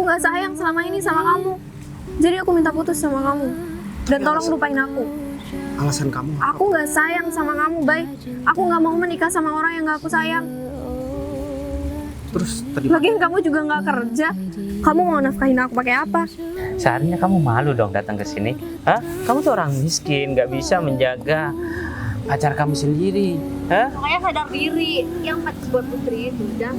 aku nggak sayang selama ini sama kamu. Jadi aku minta putus sama kamu. Dan tolong lupain aku. Alasan kamu apa? Aku nggak sayang sama kamu, Bay. Aku nggak mau menikah sama orang yang nggak aku sayang. Terus tadi Lagian kamu juga nggak kerja. Kamu mau nafkahin aku pakai apa? Seharusnya kamu malu dong datang ke sini. Hah? Kamu tuh orang miskin, nggak bisa menjaga pacar kamu sendiri. Hah? Makanya sadar diri. Yang pantas buat Putri itu udah.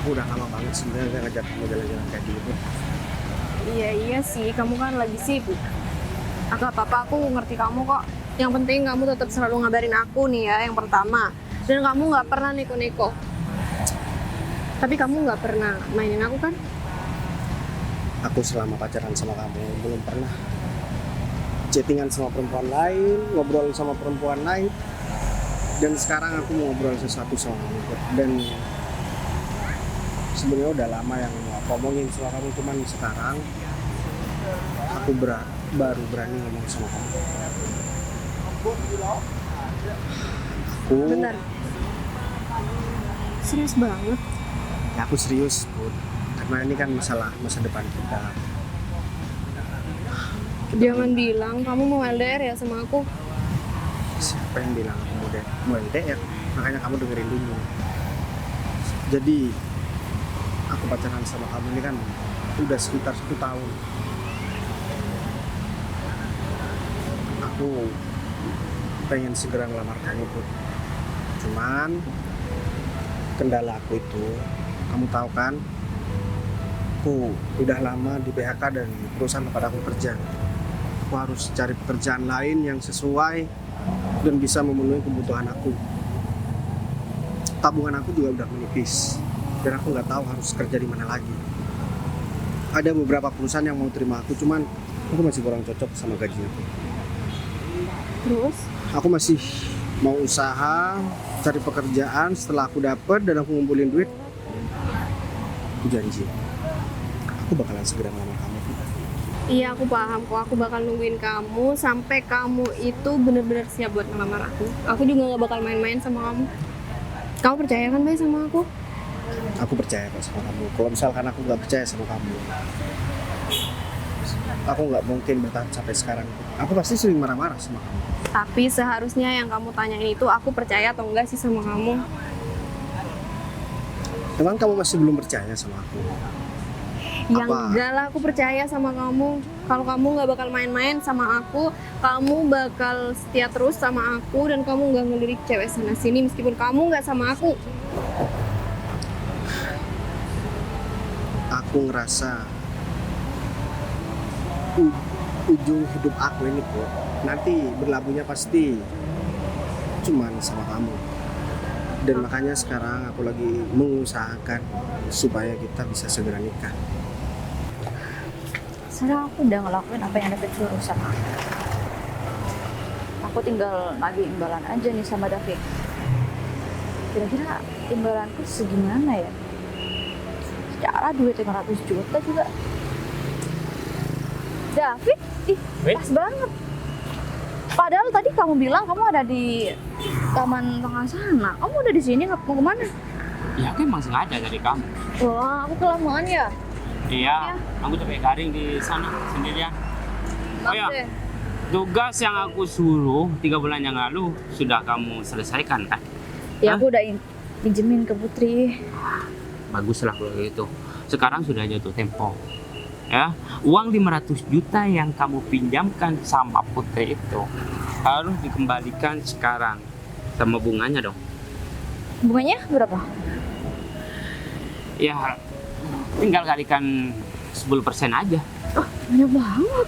aku udah lama banget sebenarnya ngajak kamu jalan-jalan kayak gitu. Iya sih, kamu kan lagi sibuk. Agak apa-apa, aku ngerti kamu kok. Yang penting kamu tetap selalu ngabarin aku nih ya, yang pertama. Dan kamu nggak pernah neko-neko. Tapi kamu nggak pernah mainin aku kan? Aku selama pacaran sama kamu belum pernah chattingan sama perempuan lain, ngobrol sama perempuan lain. Dan sekarang aku mau ngobrol sesuatu sama kamu. Dan sebenarnya udah lama yang mau aku omongin sama kamu, cuman sekarang aku baru berani ngomong sama kamu. Bentar. Serius banget? Ya aku serius, Bud. Karena ini kan masalah masa depan kita. Jangan bilang kamu mau LDR ya sama aku. Siapa yang bilang aku mau LDR? Makanya kamu dengerin dulu. Jadi aku pacaran sama kamu ini kan udah sekitar 1 tahun. Aku pengen segera ngelamar kamu, Bud. Cuman kendala aku itu, kamu tahu kan, aku udah lama di PHK dan perusahaan tempat aku kerja. Aku harus cari pekerjaan lain yang sesuai dan bisa memenuhi kebutuhan aku. Tabungan aku juga udah menipis dan aku nggak tahu harus kerja di mana lagi. Ada beberapa perusahaan yang mau terima aku, cuman aku masih kurang cocok sama gaji aku. Terus? Aku masih mau usaha, cari pekerjaan. Setelah aku dapet dan aku ngumpulin duit, aku janji aku bakalan segera ngelamar kamu. Iya, aku paham kok. Aku bakal nungguin kamu sampai kamu itu bener-bener siap buat ngelamar aku. Aku juga nggak bakal main-main sama kamu. Kamu percaya kan, Bay, sama aku? Aku percaya kok sama kamu. Kalau misalkan aku nggak percaya sama kamu, aku nggak mungkin bertahan sampai sekarang. Aku pasti sering marah-marah sama kamu. Tapi seharusnya yang kamu tanyain itu aku percaya atau enggak sih sama kamu? Emang kamu masih belum percaya sama aku? Ya Apa? enggak lah, aku percaya sama kamu. Kalau kamu nggak bakal main-main sama aku, kamu bakal setia terus sama aku dan kamu nggak ngelirik cewek sana sini meskipun kamu nggak sama aku. Aku ngerasa ujung hidup aku ini kok nanti berlabuhnya pasti cuman sama kamu. Dan makanya sekarang aku lagi mengusahakan supaya kita bisa segera nikah. Sekarang aku udah ngelakuin apa yang David suruh sama aku. Aku tinggal nagih imbalan aja nih sama David. Kira-kira imbalanku segimana ya? Secara duit 500 juta juga. David, pas banget. Padahal tadi kamu bilang kamu ada di Taman Tengah sana. Kamu udah di sini, mau kemana? Ya aku emang sengaja dari kamu. Wah, aku kelamaan ya. Iya, aku capek garing di sana sendirian. Maaf ya. deh. Tugas yang aku suruh 3 bulan yang lalu sudah kamu selesaikan kan? Ya, Hah? aku udah pinjemin ke Putri. Baguslah kalau gitu. Sekarang sudah jatuh tempo. Ya, uang 500 juta yang kamu pinjamkan sama Putri itu harus dikembalikan sekarang sama bunganya dong. Bunganya berapa? Ya, tinggal kalikan 10% aja. Banyak banget.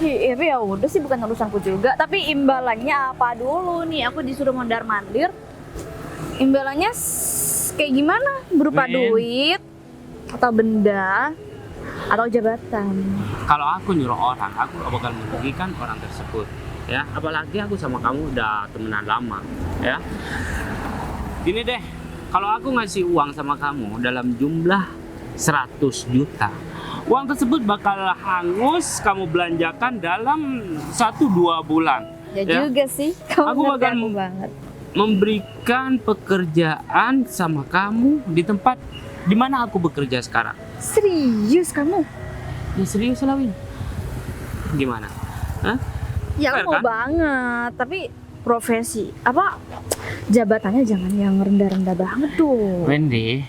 Iya, tapi ya udah sih bukan urusanku juga. Tapi imbalannya apa dulu nih? Aku disuruh mondar-mandir. Imbalannya kayak gimana? Berupa Men. duit atau benda atau jabatan? Kalau aku nyuruh orang, aku gak bakal merugikan orang tersebut. Ya, apalagi aku sama kamu udah temenan lama. Ya, gini deh, Kalau aku ngasih uang sama kamu dalam jumlah 100 juta, uang tersebut bakal hangus kamu belanjakan dalam 1-2 bulan. Ya juga sih, kamu Aku ngerti bakal aku banget. memberikan pekerjaan sama kamu di tempat di mana aku bekerja sekarang. Serius kamu? Ya serius lah, Win. Gimana? Hah? Ya Fair, mau kan? banget, tapi profesi apa jabatannya jangan yang rendah-rendah banget tuh. Wendy,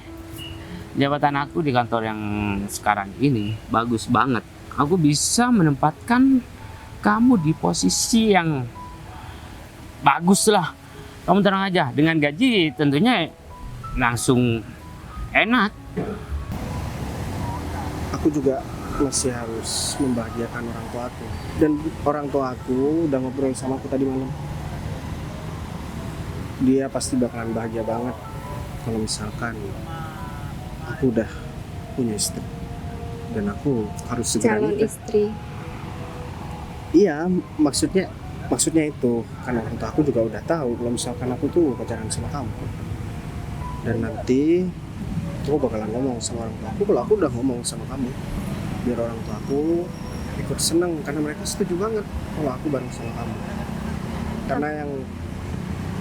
jabatan aku di kantor yang sekarang ini bagus banget. Aku bisa menempatkan kamu di posisi yang bagus lah. Kamu tenang aja, dengan gaji tentunya langsung enak. Aku juga masih harus membahagiakan orang tua aku. Dan orang tua aku udah ngobrol sama aku tadi malam. Dia pasti bakalan bahagia banget kalau misalkan aku udah punya istri. Dan aku harus segera Calon nikah. istri. Iya, maksudnya itu karena orang tua aku juga udah tahu kalau misalkan aku tuh pacaran sama kamu. Dan nanti aku bakalan ngomong sama orang tua aku kalau aku udah ngomong sama kamu, biar orang tua aku ikut seneng karena mereka setuju banget kalau aku bareng sama kamu. Karena yang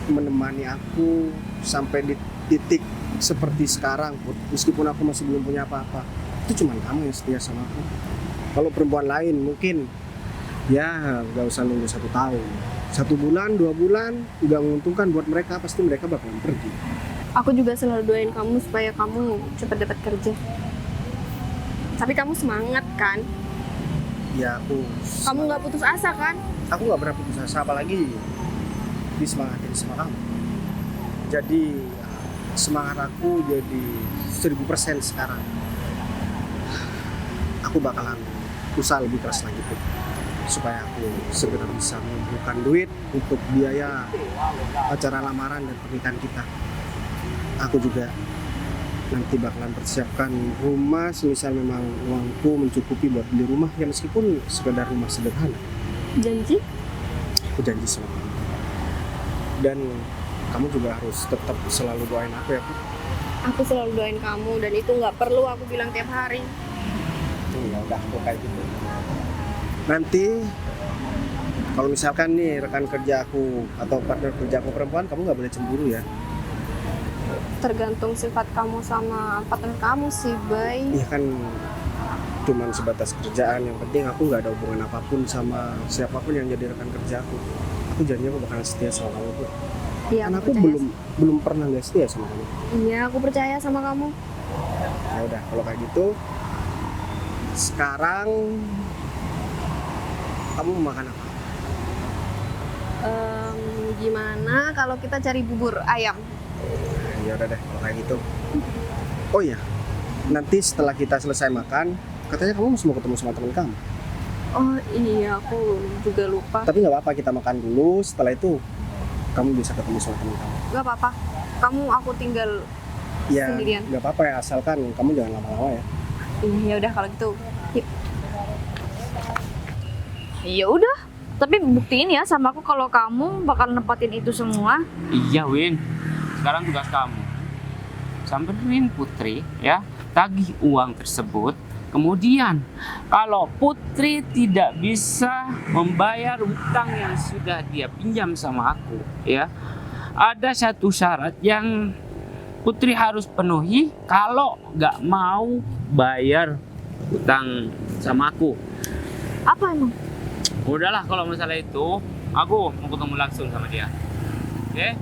menemani aku sampai di titik seperti sekarang, Put, meskipun aku masih belum punya apa-apa, itu cuma kamu yang setia sama aku. Kalau perempuan lain mungkin ya gak usah nunggu 1 tahun, 1 bulan, 2 bulan gak menguntungkan buat mereka, pasti mereka bakalan pergi. Aku juga selalu doain kamu supaya kamu cepat dapat kerja. Tapi kamu semangat kan? Ya Kamu nggak putus asa kan? aku nggak pernah putus asa, apalagi disemangatin sama kamu. Jadi semangat aku jadi 1000% sekarang. Aku bakalan usaha lebih keras lagi tuh, supaya aku segera bisa mengumpulkan duit untuk biaya acara lamaran dan pernikahan kita. Aku juga nanti bakalan persiapkan rumah semisal memang uangku mencukupi buat beli rumah, ya meskipun sekedar rumah sederhana. Janji? Aku janji sama kamu. Dan kamu juga harus tetap selalu doain aku ya, Bu. Aku selalu doain kamu dan itu nggak perlu aku bilang tiap hari. Ya udah, aku kayak gitu. Nanti kalau misalkan nih rekan kerja aku atau partner kerja aku perempuan, kamu nggak boleh cemburu ya. Tergantung sifat kamu sama partner kamu sih, Bay. Iya kan, cuman sebatas kerjaan. Yang penting aku nggak ada hubungan apapun sama siapapun yang jadi rekan kerja aku. Aku janji aku bakalan setia sama kamu, Bu. Iya, Karena aku percaya. belum pernah nggak setia sama kamu. Iya, aku percaya sama kamu. Ya udah, kalau kayak gitu, sekarang kamu mau makan apa? Gimana kalau kita cari bubur ayam? Ya udah deh, kalau kayak gitu. Oh iya, nanti setelah kita selesai makan, katanya kamu masih mau ketemu sama teman kamu. Oh iya, aku juga lupa. Tapi nggak apa-apa, kita makan dulu. Setelah itu kamu bisa ketemu sama teman kamu. Gak apa-apa. Aku tinggal Ya sendirian. nggak apa-apa ya, asalkan kamu jangan lama-lama ya. Ya udah kalau gitu. Yuk. Ya udah, tapi buktiin ya sama aku kalau kamu bakal nempatin itu semua. Iya, Win. Sekarang tugas kamu. Samperin Putri ya, tagih uang tersebut. Kemudian kalau Putri tidak bisa membayar utang yang sudah dia pinjam sama aku ya, ada satu syarat yang Putri harus penuhi kalau nggak mau bayar utang sama aku. Apa emang? Udahlah, kalau masalah itu aku mau ketemu langsung sama dia. Oke?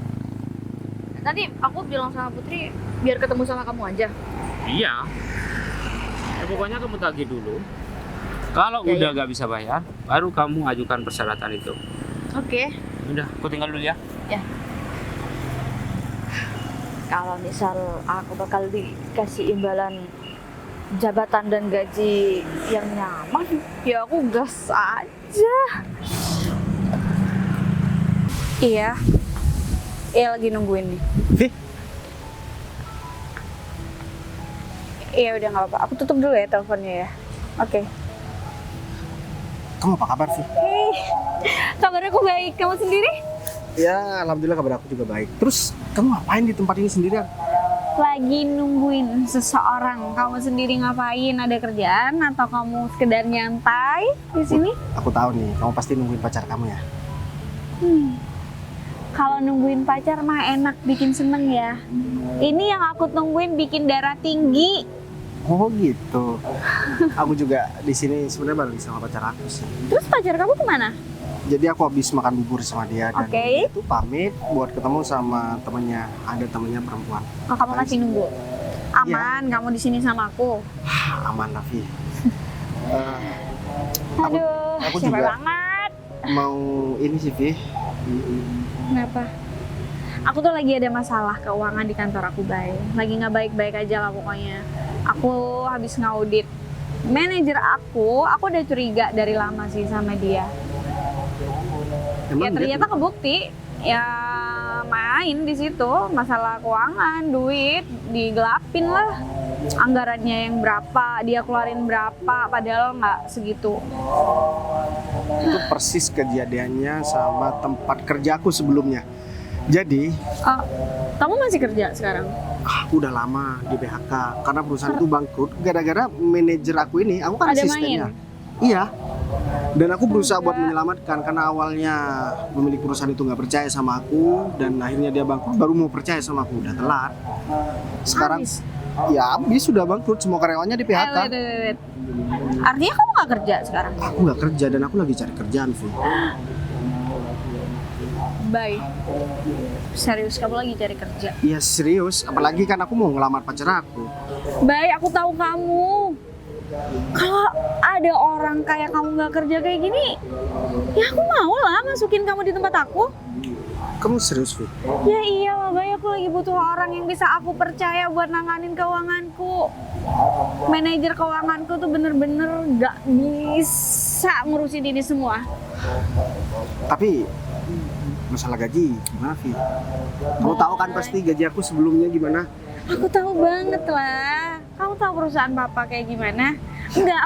Nanti aku bilang sama Putri biar ketemu sama kamu aja. Iya. Ya, pokoknya kamu tagih dulu. Kalau Ya, udah ya. gak bisa bayar, baru kamu ajukan persyaratan itu. Oke. Udah, aku tinggal dulu ya. Kalau misal aku bakal dikasih imbalan jabatan dan gaji yang nyaman, ya aku gas aja. Iya. Iya lagi nungguin nih. Vih, Iya udah nggak apa-apa. Aku tutup dulu ya teleponnya ya. Oke. kamu apa kabar sih? Kabar aku baik. Kamu sendiri? Ya, alhamdulillah kabar aku juga baik. Terus kamu ngapain di tempat ini sendirian? lagi nungguin seseorang. Kamu sendiri ngapain? Ada kerjaan atau kamu sekedar nyantai di sini? Aku tahu nih, kamu pasti nungguin pacar kamu ya. Kalau nungguin pacar mah enak, bikin seneng ya. Ini yang aku tungguin bikin darah tinggi. Oh gitu. Aku juga di sini sebenarnya bareng sama pacar aku sih. Terus pacar kamu kemana? Jadi aku habis makan bubur sama dia dan Oke. itu pamit buat ketemu sama temennya, ada temennya perempuan. Oh, kamu masih nunggu? Aman, kamu di sini sama aku. Aman Nafi. Aduh, aku capek juga- banget. Mau ini sih Vi. Kenapa? Aku tuh lagi ada masalah keuangan di kantor aku, Bay. Lagi nggak baik-baik aja lah pokoknya. Aku habis ngaudit manajer aku udah curiga dari lama sih sama dia. Ya Emang ternyata kebukti ya main di situ masalah keuangan, duit digelapin lah. Anggarannya yang berapa, dia keluarin berapa, padahal nggak segitu. itu persis kejadiannya sama tempat kerjaku sebelumnya. Jadi Kamu masih kerja sekarang? aku udah lama di PHK karena perusahaan itu bangkrut gara-gara manajer aku ini, aku kan Ada asistennya. main? Iya. Dan aku berusaha buat menyelamatkan karena awalnya pemilik perusahaan itu nggak percaya sama aku dan akhirnya dia bangkrut baru mau percaya sama aku, udah telat. Sekarang Habis? ya habis sudah bangkrut, semua karyawannya di PHK. Wait. Artinya kamu nggak kerja sekarang? Aku nggak kerja dan aku lagi cari kerjaan, Vi. Bye. Serius, kamu lagi cari kerja? Iya serius, apalagi kan aku mau ngelamar pacar aku. Bye, aku tahu kamu. Kalau ada orang kayak kamu nggak kerja kayak gini, ya aku mau lah masukin kamu di tempat aku. Kamu serius, Vi? Ya iyalah, Bay, aku lagi butuh orang yang bisa aku percaya buat nanganin keuanganku. Manajer keuanganku tuh bener-bener nggak bisa ngurusin ini semua. Tapi masalah gaji gimana, Vi? Kamu tahu kan pasti gaji aku sebelumnya gimana? Aku tahu banget lah. Kamu tahu perusahaan papa kayak gimana? Enggak,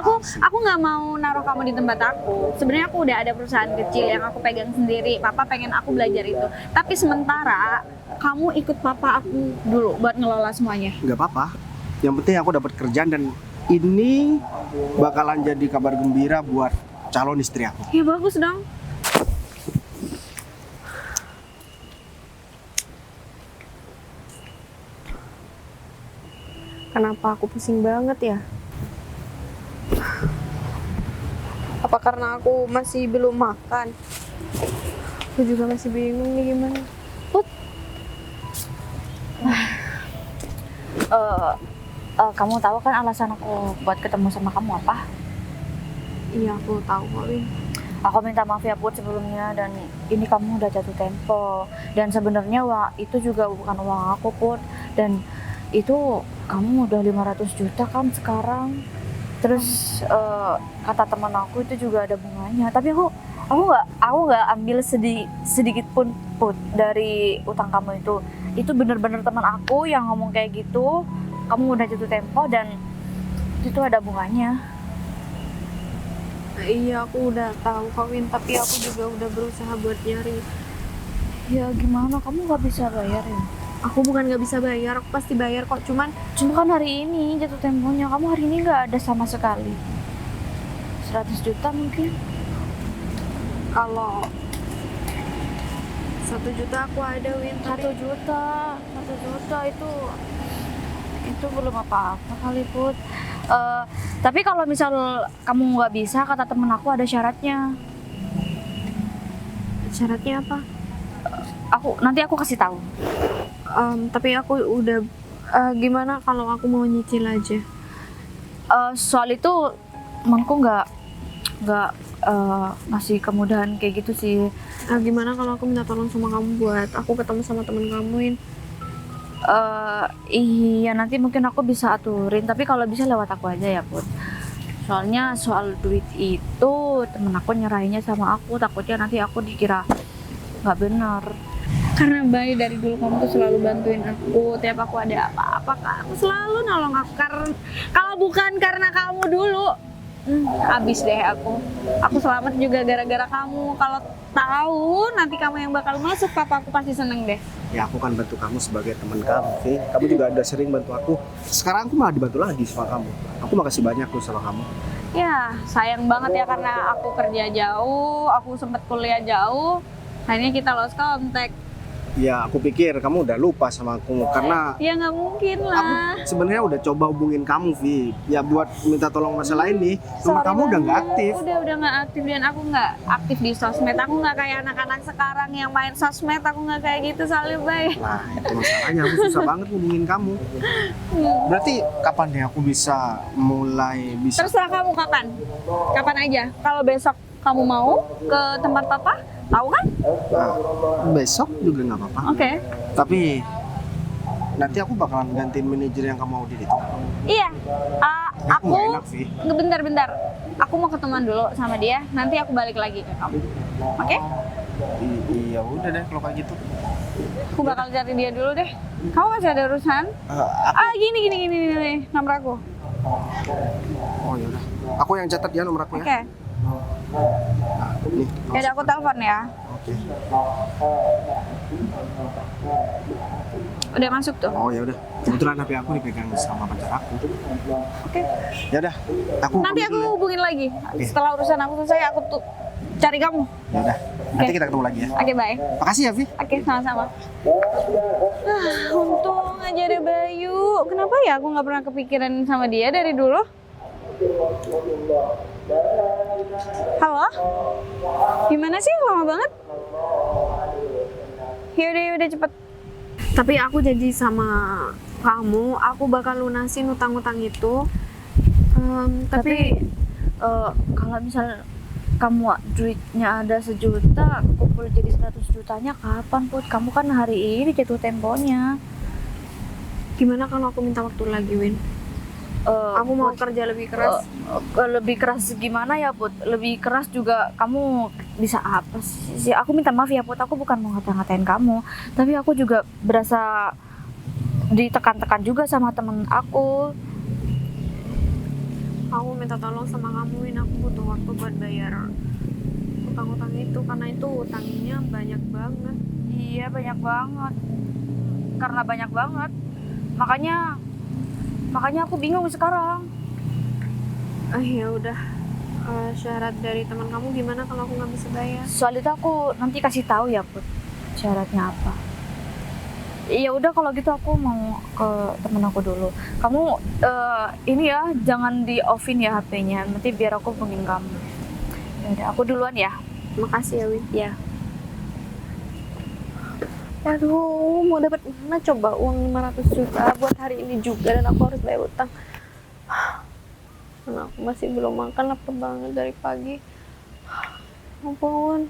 aku nggak mau naruh kamu di tempat aku. Sebenarnya aku udah ada perusahaan kecil yang aku pegang sendiri. Papa pengen aku belajar itu. Tapi sementara kamu ikut papa aku dulu buat ngelola semuanya. Nggak apa-apa. Yang penting aku dapat kerjaan dan ini bakalan jadi kabar gembira buat calon istri aku. Ya bagus dong. Kenapa aku pusing banget ya? Apa karena aku masih belum makan? Aku juga masih bingung nih gimana. Kamu tahu kan alasan aku buat ketemu sama kamu apa? Iya, aku tahu kok, Win. Aku minta maaf ya Put sebelumnya, dan ini kamu udah jatuh tempo. Dan sebenarnya itu juga bukan uang aku Put. Dan itu kamu udah 500 juta kan sekarang. Terus kata teman aku itu juga ada bunganya. Tapi aku nggak ambil sedikit pun Put dari utang kamu itu. Itu bener-bener teman aku yang ngomong kayak gitu. Kamu udah jatuh tempo dan itu ada bunganya. Iya, aku udah tahu kok, Win. Tapi aku juga udah berusaha buat nyari. Ya gimana, kamu nggak bisa bayar ya? Aku bukan nggak bisa bayar, aku pasti bayar kok. Cuma Kan hari ini jatuh temponya, kamu hari ini nggak ada sama sekali. 100 juta mungkin? kalau 1 juta aku ada, Win. 1 juta itu belum apa-apa kali Put. Tapi kalau misal kamu nggak bisa, kata temen aku ada syaratnya. Syaratnya apa? Nanti aku kasih tahu. Tapi aku udah gimana kalau aku mau nyicil aja? Soal itu emangku nggak ngasih kemudahan kayak gitu sih. Gimana kalau aku minta tolong sama kamu buat aku ketemu sama temen kamu, Win? Iya, nanti mungkin aku bisa aturin, tapi kalau bisa lewat aku aja ya Put. Soalnya soal duit itu temen aku nyerahinnya sama aku, takutnya nanti aku dikira nggak benar. Karena Bay, dari dulu kamu tuh selalu bantuin aku, tiap aku ada apa-apa kamu selalu nolong aku. Kalau bukan karena kamu dulu, habis deh aku. Aku selamat juga gara-gara kamu. Kalau tahu nanti kamu yang bakal masuk, papa aku pasti seneng deh. Ya aku kan bantu kamu sebagai teman kamu, Vi. Kamu juga udah sering bantu aku. Sekarang aku malah dibantu lagi sama kamu. Aku makasih banyak loh sama kamu. Ya, sayang banget ya karena aku kerja jauh, aku sempat kuliah jauh. Akhirnya kita lost contact. Ya aku pikir kamu udah lupa sama aku karena Ya nggak mungkin aku lah. sebenarnya udah coba hubungin kamu, Vi. Ya buat minta tolong masalah ini. Nomor Sorry kamu udah nggak banget. aktif. Udah nggak aktif dan aku nggak aktif di sosmed. Aku nggak kayak anak-anak sekarang yang main sosmed. Aku nggak kayak gitu Salih, Bay. Nah itu masalahnya, aku susah banget hubungin kamu. Berarti kapan deh aku bisa Terserah kamu kapan. Kapan aja. Kalau besok kamu mau ke tempat papa, tahu kan? Nah, besok juga nggak apa-apa. Oke. Tapi nanti aku bakalan gantiin manajer yang kamu audit itu. Iya. Aku Aku nggak enak, Vi. bentar. Aku mau ketemuan dulu sama dia. Nanti aku balik lagi ke kamu. Oke? Iya udah deh kalau kayak gitu. Aku bakal cari dia dulu deh. Kamu masih ada urusan? Gini, nomor aku. Oh ya udah. Aku yang catat ya nomor aku Oke. ya. Nah, nih. Yaudah aku telepon ya. Oke. Udah masuk tuh. Oh ya udah. Kebetulan HP aku dipegang sama pacar aku. Oke. Ya udah. Aku Nanti pamit aku dulu ya. hubungin lagi. Oke. Setelah urusan aku selesai, aku tuh cari kamu. Ya udah. Nanti Oke. kita ketemu lagi ya. Oke, bye. Makasih ya, Vi. Oke, sama-sama. Untung aja ada Bayu. Kenapa ya aku nggak pernah kepikiran sama dia dari dulu? Halo? Gimana sih? Lama banget? Yaudah cepet. Tapi aku janji sama kamu, aku bakal lunasin utang-utang itu. Tapi Kalau misal kamu duitnya ada 1 juta, kumpul jadi 100 jutanya kapan, Put? Kamu kan hari ini jatuh temponya. gimana kalau aku minta waktu lagi, Win? Aku mau kerja lebih keras. Lebih keras gimana ya, Put? Lebih keras juga kamu bisa apa sih? Aku minta maaf ya, Put. Aku bukan mau ngata-ngatain kamu, tapi aku juga berasa ditekan-tekan juga sama temen aku. Aku minta tolong sama kamu, Win. Aku butuh waktu buat bayar utang-utang itu karena itu utangnya banyak banget. Iya, banyak banget. Karena banyak banget. Makanya aku bingung sekarang. Ya udah. Syarat dari teman kamu gimana kalau aku nggak bisa bayar? Soal itu aku nanti kasih tahu ya, Put. Syaratnya apa? Iya udah kalau gitu aku mau ke temen aku dulu. Kamu ini ya jangan di offin ya HP-nya. Nanti biar aku hubungin kamu. Ya udah aku duluan ya. Makasih ya, Win. Ya. Aduh, mau dapat mana coba uang 500 juta buat hari ini juga dan aku harus bayar utang. Karena aku masih belum makan, lapar banget dari pagi. Ampun.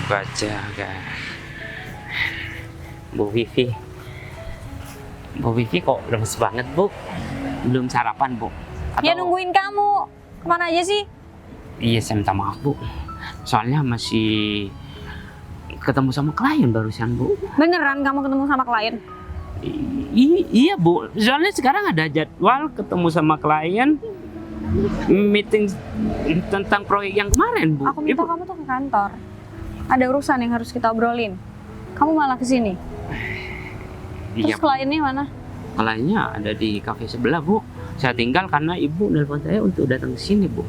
Baca kan. Bu Vivi kok lemes banget, Bu? Belum sarapan, Bu? Ya nungguin kamu. Kemana aja sih? Iya, saya minta maaf, Bu. Soalnya masih ketemu sama klien barusan, Bu. Beneran kamu ketemu sama klien? Iya, Bu. Soalnya sekarang ada jadwal ketemu sama klien, meeting tentang proyek yang kemarin, Bu. Aku minta Ibu. kamu tuh ke kantor. Ada urusan yang harus kita obrolin. Kamu malah kesini. Iya, Terus kliennya mana? kliennya ada di kafe sebelah, Bu. Saya tinggal karena Ibu nelpon saya untuk datang ke sini, Bu.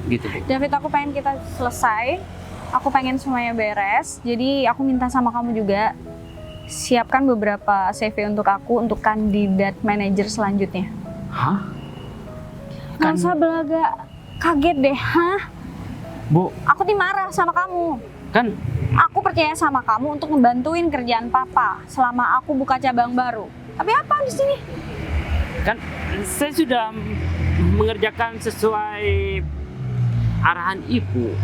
Gitu, Bu. David, aku pengen kita selesai. Aku pengen semuanya beres. Jadi aku minta sama kamu juga siapkan beberapa CV untuk aku untuk kandidat manajer selanjutnya. Hah? Nggak usah belaga kaget deh, hah? Bu, Aku nih marah sama kamu. kan Aku percaya sama kamu untuk ngebantuin kerjaan papa selama aku buka cabang baru. Tapi apa di sini? kan saya sudah mengerjakan sesuai arahan Ibu.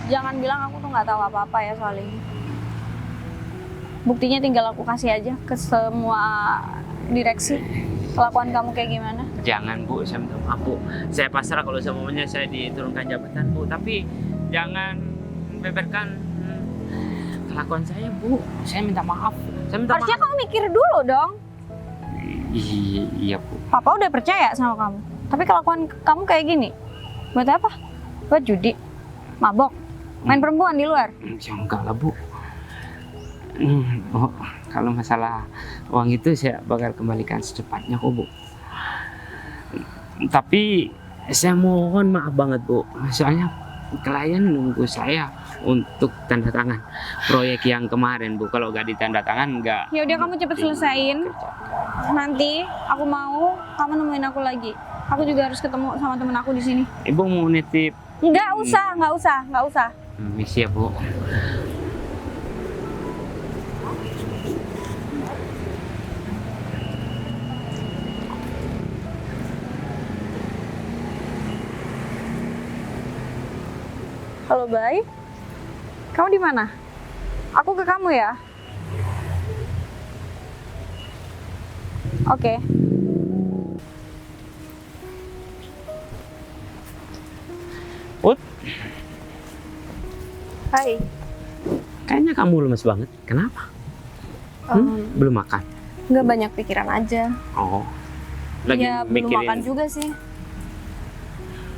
Jangan bilang aku tuh nggak tahu apa-apa ya soal ini. Buktinya tinggal aku kasih aja ke semua direksi kelakuan kamu kayak gimana. Jangan, Bu, saya minta maaf, Bu. Saya pasrah kalau semuanya saya diturunkan jabatan, Bu. Tapi jangan beberkan kelakuan saya, Bu. Saya minta maaf. Saya minta Harusnya maaf. kamu mikir dulu dong. Iya Bu. Papa udah percaya sama kamu. Tapi kelakuan kamu kayak gini, buat apa? Buat judi, mabok, main perempuan di luar. Ya enggak lah Bu. Oh, kalau masalah uang itu saya bakal kembalikan secepatnya kok Bu. Tapi saya mohon maaf banget Bu, soalnya klien nunggu saya untuk tanda tangan proyek yang kemarin Bu. Kalau nggak ditanda tangan nggak. Ya udah kamu cepet selesain. Nanti aku mau kamu nemuin aku lagi. Aku juga harus ketemu sama temen aku di sini. Ibu mau nitip? Nggak usah. Misi ya Bu. Halo Bay, kamu di mana? Aku ke kamu ya. Oke. Put, Hai. kayaknya kamu lemes banget. Kenapa? Belum makan? Nggak banyak pikiran aja. Oh, lagi Ya belum mikirin. makan juga sih.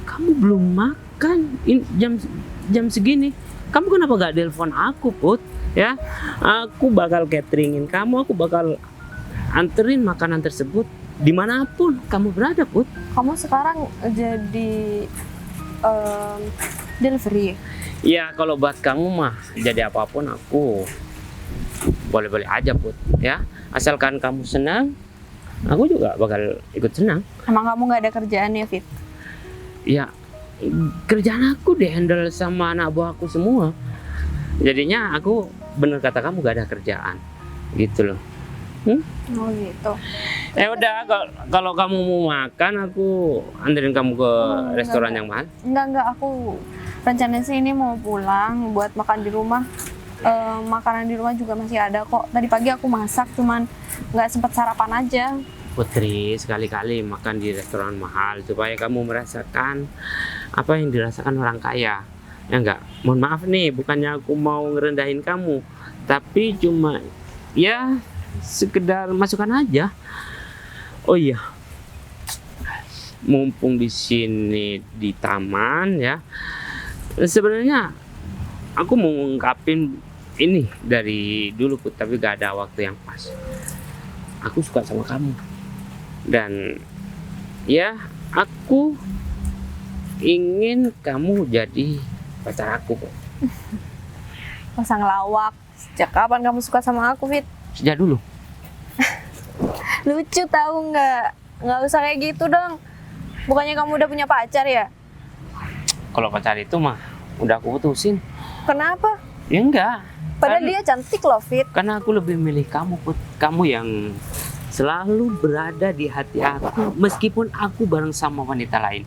Kamu belum makan? Jam segini. Kamu kenapa gak telepon aku, Put? Ya, aku bakal cateringin kamu. Aku bakal anterin makanan tersebut dimanapun kamu berada, Put. Kamu sekarang jadi delivery ya? Ya, kalau buat kamu mah jadi apapun aku boleh-boleh aja, Put. Ya, asalkan kamu senang, aku juga bakal ikut senang. Emang kamu nggak ada kerjaan ya, Fit? Ya, kerjaan aku dihandle sama anak buah aku semua. Jadinya aku bener kata kamu gak ada kerjaan, gitu loh. Oh gitu. Udah, kalau kamu mau makan, aku anterin kamu ke restoran yang mahal. Enggak, aku rencananya sih ini mau pulang buat makan di rumah. Makanan di rumah juga masih ada kok. Tadi pagi aku masak, cuman nggak sempat sarapan aja. Putri, sekali-kali makan di restoran mahal supaya kamu merasakan apa yang dirasakan orang kaya. Ya enggak, mohon maaf nih, bukannya aku mau ngerendahin kamu, tapi cuma ya sekedar masukan aja. Oh iya, mumpung di sini di taman ya, sebenarnya aku mau ngungkapin ini dari dulu Put, tapi gak ada waktu yang pas. Aku suka sama kamu dan ya aku ingin kamu jadi pacar aku kok. Pasang lawak. Sejak kapan kamu suka sama aku, Fit? Sejak dulu. Lucu tahu nggak? Nggak usah kayak gitu dong. Bukannya kamu udah punya pacar ya? Kalau pacar itu mah udah aku putusin. Kenapa? Ya enggak. Padahal dia cantik loh, Fit. Karena aku lebih milih kamu, Put. Kamu yang selalu berada di hati aku meskipun aku bareng sama wanita lain.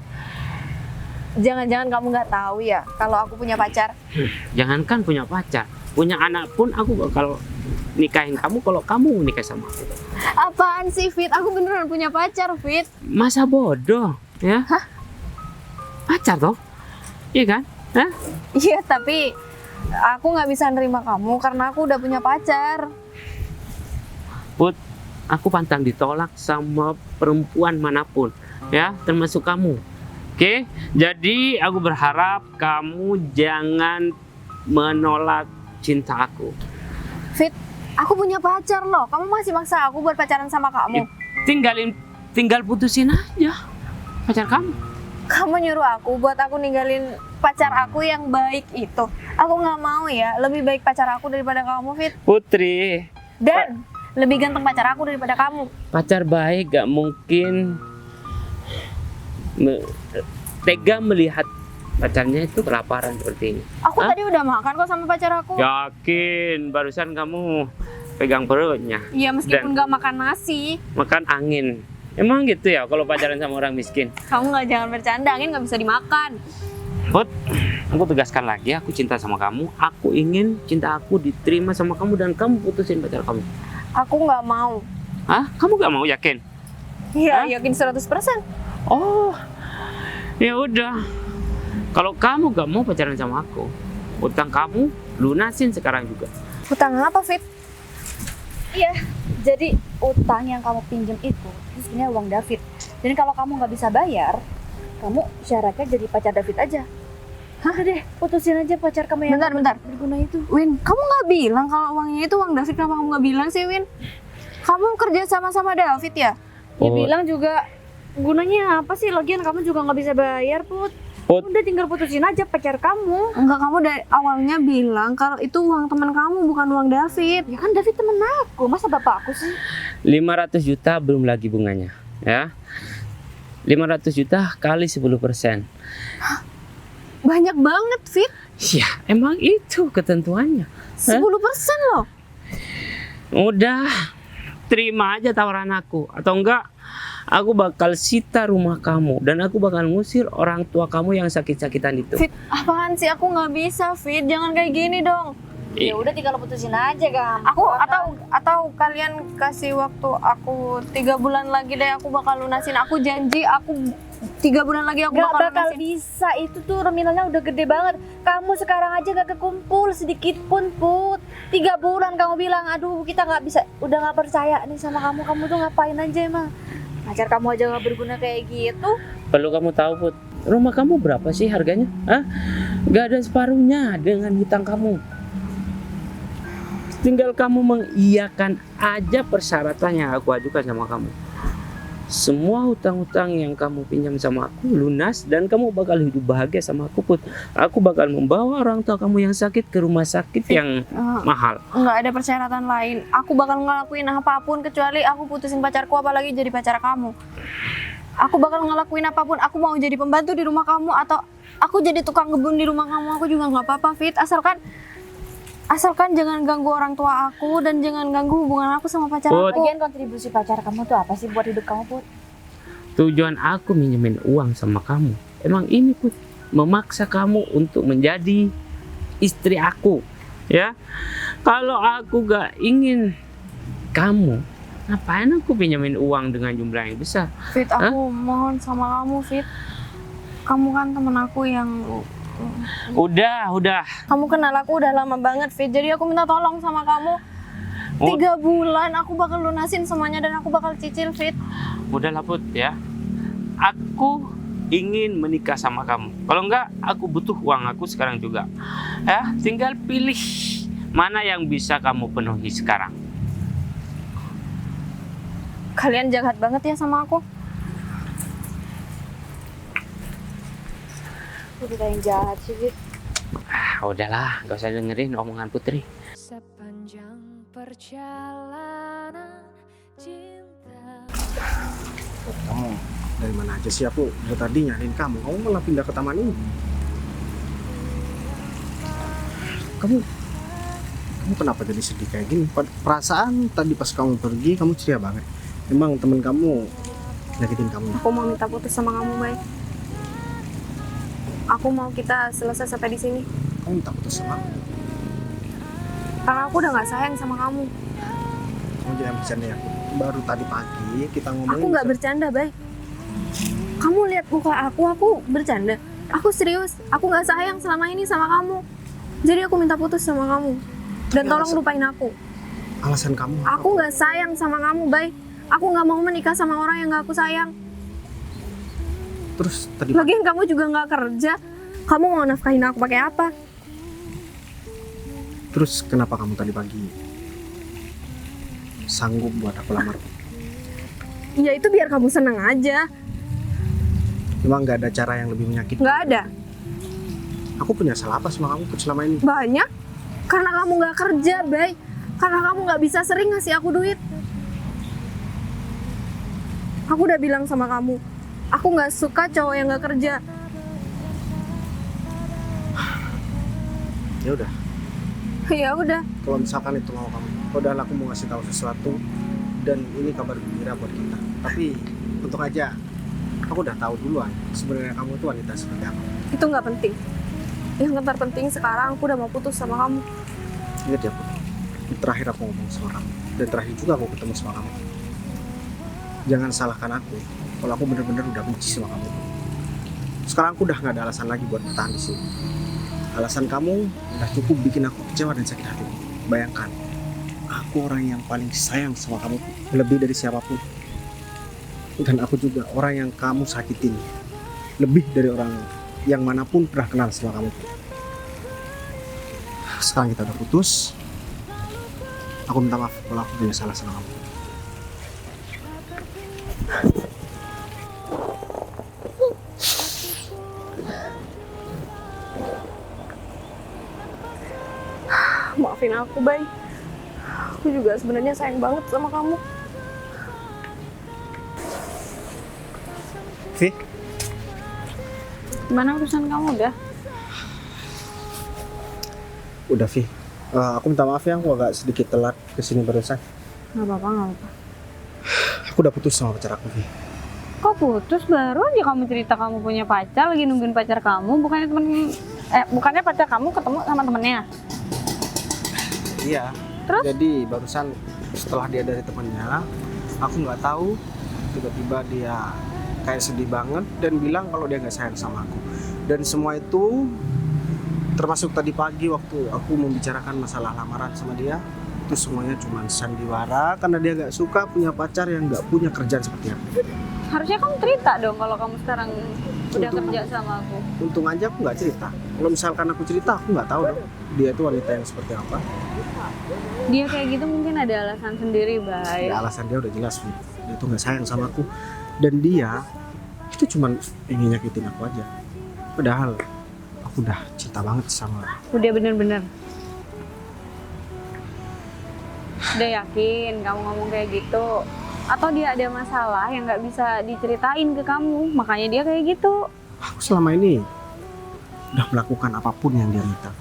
Jangan-jangan kamu nggak tahu ya kalau aku punya pacar? Jangankan punya pacar, punya anak pun aku bakal nikahin kamu kalau kamu nikah sama aku. Apaan sih, Fit? Aku beneran punya pacar, Fit. Masa bodoh, ya? Hah? Pacar toh? Iya kan? Hah? Iya, tapi aku nggak bisa nerima kamu karena aku udah punya pacar. Put, aku pantang ditolak sama perempuan manapun, ya, termasuk kamu. Oke, jadi aku berharap kamu jangan menolak cinta aku. Fit, aku punya pacar loh. Kamu masih maksa aku buat pacaran sama kamu. Tinggal putusin aja pacar kamu. Kamu nyuruh aku buat aku ninggalin pacar aku yang baik itu. Aku nggak mau ya. Lebih baik pacar aku daripada kamu, Fit. Putri, Dan lebih ganteng pacar aku daripada kamu. pacar baik gak mungkin tega melihat pacarnya itu kelaparan seperti ini. Aku Hah? tadi udah makan kok sama pacar aku. Yakin, barusan kamu pegang perutnya, Iya, meskipun nggak makan nasi. makan angin. Emang gitu ya kalau pacaran sama orang miskin? Kamu nggak jangan bercanda, angin nggak bisa dimakan. Put, aku tegaskan lagi, aku cinta sama kamu. Aku ingin cinta aku diterima sama kamu dan kamu putusin pacar kamu. Aku nggak mau. Hah? Kamu gak mau, yakin? Hah? Iya, yakin 100%. Oh, ya udah. Kalau kamu gak mau pacaran sama aku, utang kamu lunasin sekarang juga. Hutang apa, Fit? Iya, jadi utang yang kamu pinjam itu sebenarnya uang David. Dan kalau kamu nggak bisa bayar, kamu syaratnya jadi pacar David aja. Hah deh, putusin aja pacar kamu yang Bentar. berguna itu. Win, kamu nggak bilang kalau uangnya itu uang David, kenapa kamu nggak bilang sih, Win? Kamu kerja sama David ya? Dia Put. bilang juga gunanya apa sih? Lagian kamu juga nggak bisa bayar, Put. Put. Udah tinggal putusin aja pacar kamu. Enggak, kamu dari awalnya bilang kalau itu uang teman kamu, bukan uang David. Ya kan David temen aku, masa bapak aku sih? 500 juta belum lagi bunganya, ya. 500 juta kali 10%. Banyak banget, Fit. Ya, emang itu ketentuannya. 10% loh. Udah, terima aja tawaran aku. Atau enggak, aku bakal sita rumah kamu. Dan aku bakal ngusir orang tua kamu yang sakit-sakitan itu. Fit, apaan sih? Aku nggak bisa, Fit. Jangan kayak gini dong. Eh, Ya udah tinggal putusin aja, Gam. Atau kalian kasih waktu aku 3 bulan lagi deh, aku bakal lunasin. Aku janji, aku 3 bulan lagi aku Gak bakal bakal lunasin. bisa, itu tuh nominalnya udah gede banget. Kamu sekarang aja gak kekumpul sedikit pun, Put. 3 bulan kamu bilang, aduh kita gak bisa, udah gak percaya nih sama kamu. Kamu tuh ngapain aja emang? Pacar kamu aja gak berguna kayak gitu. Perlu kamu tahu, Put. Rumah kamu berapa sih harganya? Hah? Gak ada separuhnya dengan hutang kamu. Tinggal kamu mengiyakan aja persyaratan yang aku ajukan sama kamu. Semua hutang-hutang yang kamu pinjam sama aku lunas dan kamu bakal hidup bahagia sama aku, Put. Aku bakal membawa orang tua kamu yang sakit ke rumah sakit yang mahal. Nggak ada persyaratan lain. Aku bakal ngelakuin apapun kecuali aku putusin pacarku, apalagi jadi pacar kamu. Aku bakal ngelakuin apapun. Aku mau jadi pembantu di rumah kamu atau aku jadi tukang kebun di rumah kamu. Aku juga nggak apa-apa, Fit. Asalkan jangan ganggu orang tua aku dan jangan ganggu hubungan aku sama pacar Put. aku. Lagian kontribusi pacar kamu tuh apa sih buat hidup kamu, Put? Tujuan aku minjemin uang sama kamu emang ini, Put, memaksa kamu untuk menjadi istri aku, ya. Kalau aku gak ingin kamu, ngapain aku pinjemin uang dengan jumlah yang besar? Fit, aku mohon sama kamu, Fit. Kamu kan temen aku yang... Udah. Kamu kenal aku udah lama banget, Fit. Jadi aku minta tolong sama kamu. 3 bulan aku bakal lunasin semuanya dan aku bakal cicil, Fit. Udahlah, Put, ya. Aku ingin menikah sama kamu. Kalau enggak, aku butuh uang aku sekarang juga. Ya, tinggal pilih mana yang bisa kamu penuhi sekarang. Kalian jahat banget ya sama aku. Kita yang jahat sih, Fit. Udahlah, gak usah dengerin omongan Putri. Sepanjang perjalanan cinta. Kamu dari mana aja sih? Aku dari tadi nyariin kamu. Kamu malah pindah ke taman ini. Kamu kenapa jadi sedih kayak gini? Perasaan tadi pas kamu pergi kamu ceria banget. Emang temen kamu nyakitin kamu? Aku mau minta putus sama kamu, Bay. Aku mau kita selesai sampai di sini. Kamu minta putus sama aku? Karena aku udah nggak sayang sama kamu. Kamu jangan bercanda ya. Baru tadi pagi kita ngomongin. Aku nggak bercanda, Bay. Kamu lihat muka aku bercanda. Aku serius. Aku nggak sayang selama ini sama kamu. Jadi aku minta putus sama kamu. Dan Tapi tolong lupain aku. Alasan kamu? Aku nggak sayang sama kamu, Bay. Aku nggak mau menikah sama orang yang nggak aku sayang. Terus tadi Lagian kamu juga nggak kerja. Kamu mau nafkahin aku pakai apa? Terus kenapa kamu tadi pagi sanggup buat aku lamar? Ya itu biar kamu seneng aja. Emang nggak ada cara yang lebih menyakitkan? Nggak ada. Aku punya salah apa sama kamu selama ini? Banyak. Karena kamu nggak kerja, Bay. Karena kamu nggak bisa sering ngasih aku duit. Aku udah bilang sama kamu, aku nggak suka cowok yang nggak kerja. Ya udah, Ya udah. kalau misalkan itu mau kamu, padahal aku mau ngasih tahu sesuatu dan ini kabar gembira buat kita. Tapi untung aja aku udah tahu duluan sebenarnya kamu tuh wanita seperti apa. Itu nggak penting. Yang terpenting sekarang aku udah mau putus sama kamu. Ingat ya, Put, ini terakhir aku ngomong sama kamu dan terakhir juga aku ketemu sama kamu. Jangan salahkan aku kalau aku bener-bener udah benci sama kamu. Sekarang aku udah nggak ada alasan lagi buat bertahan di sini. Alasan kamu udah cukup bikin aku kecewa dan sakit hati. Bayangkan, aku orang yang paling sayang sama kamu, lebih dari siapapun. Dan aku juga orang yang kamu sakitin, lebih dari orang yang manapun pernah kenal sama kamu. Sekarang kita udah putus. Aku minta maaf kalau aku punya salah sama kamu. Maafin aku, Bay. Aku juga sebenarnya sayang banget sama kamu. Vi, Gimana urusan kamu udah? udah Vi. Aku minta maaf ya, aku agak sedikit telat kesini barusan. Gak apa-apa, gak apa-apa. Aku udah putus sama pacar aku, Vi. Kok putus? Baru aja kamu cerita kamu punya pacar, lagi nungguin pacar kamu. Bukannya pacar kamu ketemu sama temennya? Iya. Terus? Jadi barusan setelah dia dari temennya, aku nggak tahu, tiba-tiba dia kayak sedih banget dan bilang kalau dia nggak sayang sama aku. Dan semua itu termasuk tadi pagi waktu aku membicarakan masalah lamaran sama dia, itu semuanya cuma sandiwara karena dia nggak suka punya pacar yang nggak punya kerjaan seperti aku. Harusnya kamu cerita dong kalau kamu sekarang udah Untung- kerja sama aku. Untung aja aku nggak cerita. Kalau misalkan aku cerita, aku nggak tahu dong dia itu wanita yang seperti apa. Dia kayak gitu mungkin ada alasan sendiri, Bay. Ya, alasan dia udah jelas, Vi. Dia tuh nggak sayang sama aku. Dan dia itu cuma ingin nyakitin aku aja. Padahal aku udah cinta banget sama. Udah bener-bener. Udah yakin kamu ngomong kayak gitu? Atau dia ada masalah yang nggak bisa diceritain ke kamu, makanya dia kayak gitu? Aku selama ini udah melakukan apapun yang dia minta.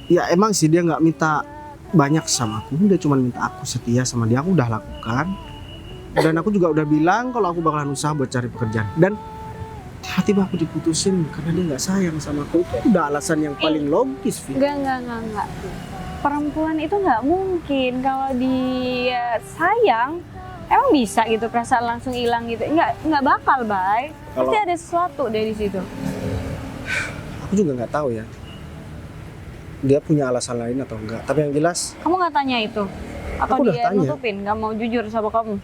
Ya emang sih dia nggak minta banyak sama aku, dia cuma minta aku setia sama dia. Aku udah lakukan. Dan aku juga udah bilang kalau aku bakalan usaha buat cari pekerjaan. Dan tiba-tiba aku diputusin karena dia nggak sayang sama aku. Itu udah alasan yang paling logis, Vi. Enggak. Perempuan itu nggak mungkin kalau dia sayang, emang bisa gitu perasaan langsung hilang gitu. Nggak bakal, Bay. Pasti Kalau- ada sesuatu dari situ. Aku juga nggak tahu ya. Dia punya alasan lain atau enggak. Tapi yang jelas Kamu nggak tanya itu? Atau Aku udah dia tanya. nutupin, nggak mau jujur sama kamu?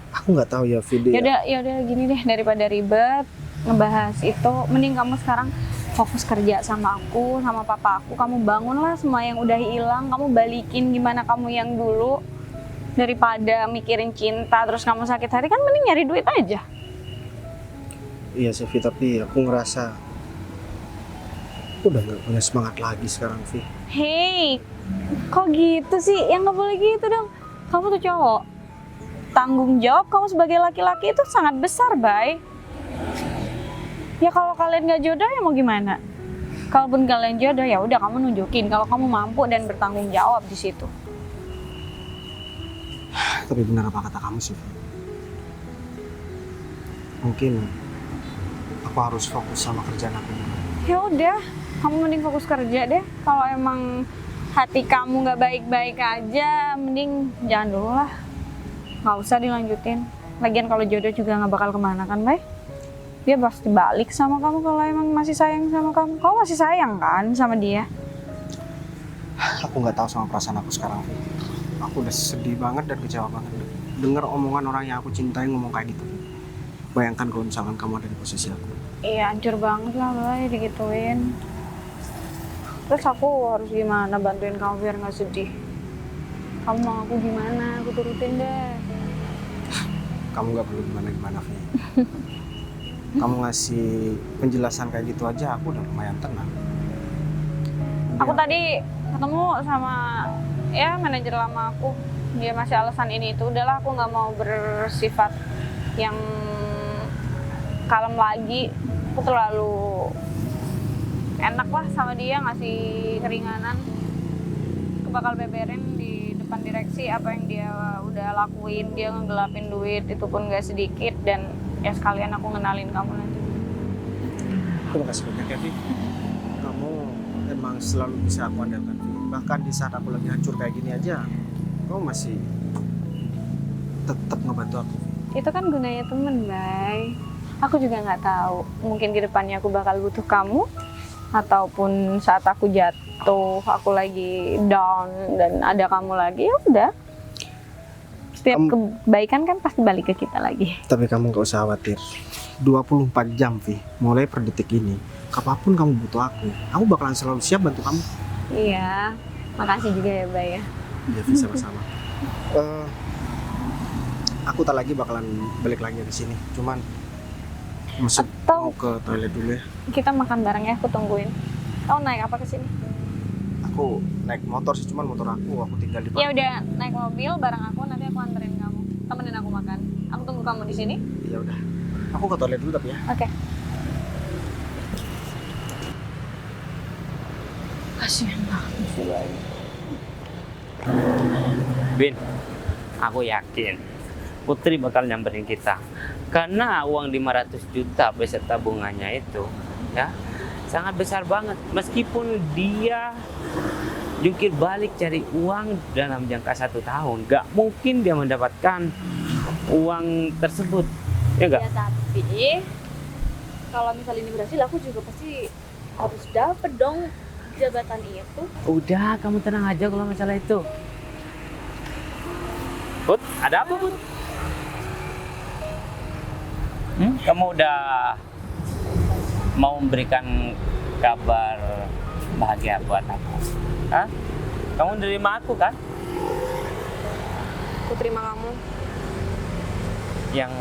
aku nggak tahu ya, Vi. Dia- Yaudah gini deh, daripada ribet ngebahas itu, mending kamu sekarang fokus kerja sama aku, sama papa aku. Kamu bangunlah semua yang udah hilang, kamu balikin gimana kamu yang dulu. Daripada mikirin cinta terus kamu sakit hati, kan mending nyari duit aja. Iya sih, Vi, tapi aku ngerasa aku udah nggak punya semangat lagi sekarang, Vi. Hei, kok gitu sih? Yang nggak boleh gitu dong. Kamu tuh cowok. Tanggung jawab kamu sebagai laki-laki itu sangat besar, Bay. Ya kalau kalian nggak jodoh ya mau gimana? Kalaupun kalian jodoh ya udah kamu nunjukin kalau kamu mampu dan bertanggung jawab di situ. Tapi benar apa kata kamu sih, Vi? Mungkin aku harus fokus sama kerjaan aku dulu. Ya udah, kamu mending fokus kerja deh. Kalau emang hati kamu nggak baik-baik aja, mending jangan dulu lah. Nggak usah dilanjutin. Lagian kalau jodoh juga nggak bakal kemana kan, Bay? Dia pasti balik sama kamu kalau emang masih sayang sama kamu. Kamu masih sayang kan sama dia? Aku nggak tahu sama perasaan aku sekarang, Vi. Aku udah sedih banget dan kecewa banget dengar omongan orang yang aku cintai ngomong kayak gitu, Vi. Bayangkan kalau misalkan kamu ada di posisi aku. Iya, hancur banget lah, Bay, digituin. Terus aku harus gimana bantuin kamu biar nggak sedih? Kamu mau aku gimana? Aku turutin deh. Kamu nggak perlu gimana-gimana, Vi. Kamu ngasih penjelasan kayak gitu aja, aku udah lumayan tenang. Aku Dia- tadi ketemu sama ya manajer lama aku. Dia masih alasan ini itu. Udahlah, aku nggak mau bersifat yang kalem lagi. Aku terlalu enak lah sama dia, ngasih keringanan. Aku bakal beberin di depan direksi apa yang dia udah lakuin. Dia ngegelapin duit itu pun gak sedikit, dan ya sekalian aku ngenalin kamu nanti. Terima kasih banyak ya, Vi. Kamu emang selalu bisa aku andalkan, Vi. Bahkan di saat aku lagi hancur kayak gini aja, kamu masih tetap ngebantu aku, Vi. Itu kan gunanya temen, Bay. Aku juga nggak tahu. Mungkin ke depannya aku bakal butuh kamu. ataupun saat aku jatuh, aku lagi down dan ada kamu lagi, ya udah. Setiap kebaikan kan pasti balik ke kita lagi. Tapi kamu gak usah khawatir. 24 jam, Vi. Mulai per detik ini. Kapanpun kamu butuh aku bakalan selalu siap bantu kamu. Iya, makasih juga ya, Bay ya. Iya, Vi, sama-sama. Aku tak lagi bakalan balik lagi ke sini. Cuman maksud mau ke toilet dulu ya. Kita makan bareng ya, aku tungguin. Kamu naik apa ke sini? Aku naik motor sih, cuman motor aku tinggal di Ya udah, naik mobil bareng aku, nanti aku anterin kamu. Temenin aku makan. Aku tunggu kamu di sini. Ya udah. Aku ke toilet dulu tapi ya. Oke. Kasihan banget sih, Bay. Bin, aku yakin Putri bakal nyamperin kita. Karena uang 500 juta beserta bunganya itu ya sangat besar banget. Meskipun dia jungkir balik cari uang dalam jangka 1 tahun, gak mungkin dia mendapatkan uang tersebut. Ya enggak? Ya tapi kalau misalnya ini berhasil aku juga pasti harus dapet dong jabatan itu. Udah, kamu tenang aja kalau masalah itu. Put, ada apa, Put? Kamu udah mau memberikan kabar bahagia buat aku? Hah? Kamu nerima aku kan? Aku terima kamu. Yang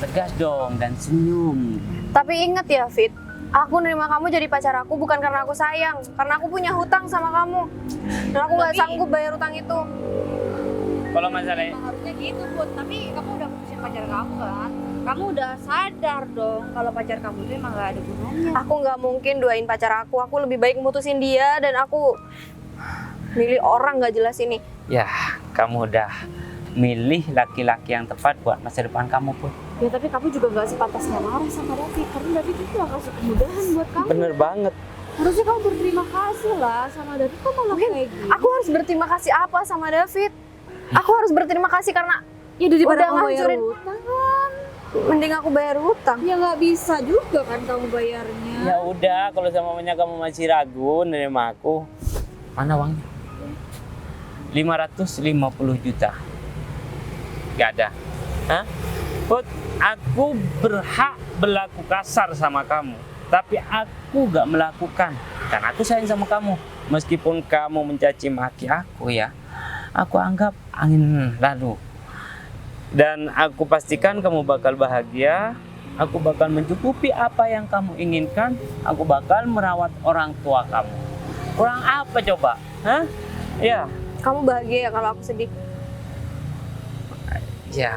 tegas dong dan senyum. Tapi ingat ya, Fit. Aku nerima kamu jadi pacar aku bukan karena aku sayang, karena aku punya hutang sama kamu. Dan aku nggak sanggup bayar hutang itu. Kalau masalah Harusnya gitu Put, tapi kamu udah putusin pacar kamu kan? Kamu udah sadar dong kalau pacar kamu itu emang gak ada gunanya. Aku nggak mungkin duain pacar aku. Aku lebih baik mutusin dia dan aku milih orang nggak jelas ini. ya, kamu udah milih laki-laki yang tepat buat masa depan kamu, Put. Ya tapi kamu juga gak sepantasnya marah sama David, karena David itu gak kasih kemudahan buat kamu. Bener banget. Harusnya kamu berterima kasih lah sama David, kok malah kayak gitu? Aku harus berterima kasih apa sama David? Aku harus berterima kasih karena Ya daripada udah kamu bayar ngancurin. hutang kan? Mending aku bayar hutang. Ya gak bisa juga kan kamu bayarnya. Ya udah, kalau semuanya kamu masih ragu nerima aku, mana uangnya? 550 juta. Gak ada. Hah? Put, aku berhak berlaku kasar sama kamu, tapi aku gak melakukan karena aku sayang sama kamu. Meskipun kamu mencaci maki aku ya, aku anggap angin lalu. Dan aku pastikan kamu bakal bahagia. Aku bakal mencukupi apa yang kamu inginkan. Aku bakal merawat orang tua kamu. Kurang apa coba? Hah? Ya. Kamu bahagia ya kalau aku sedih? Ya,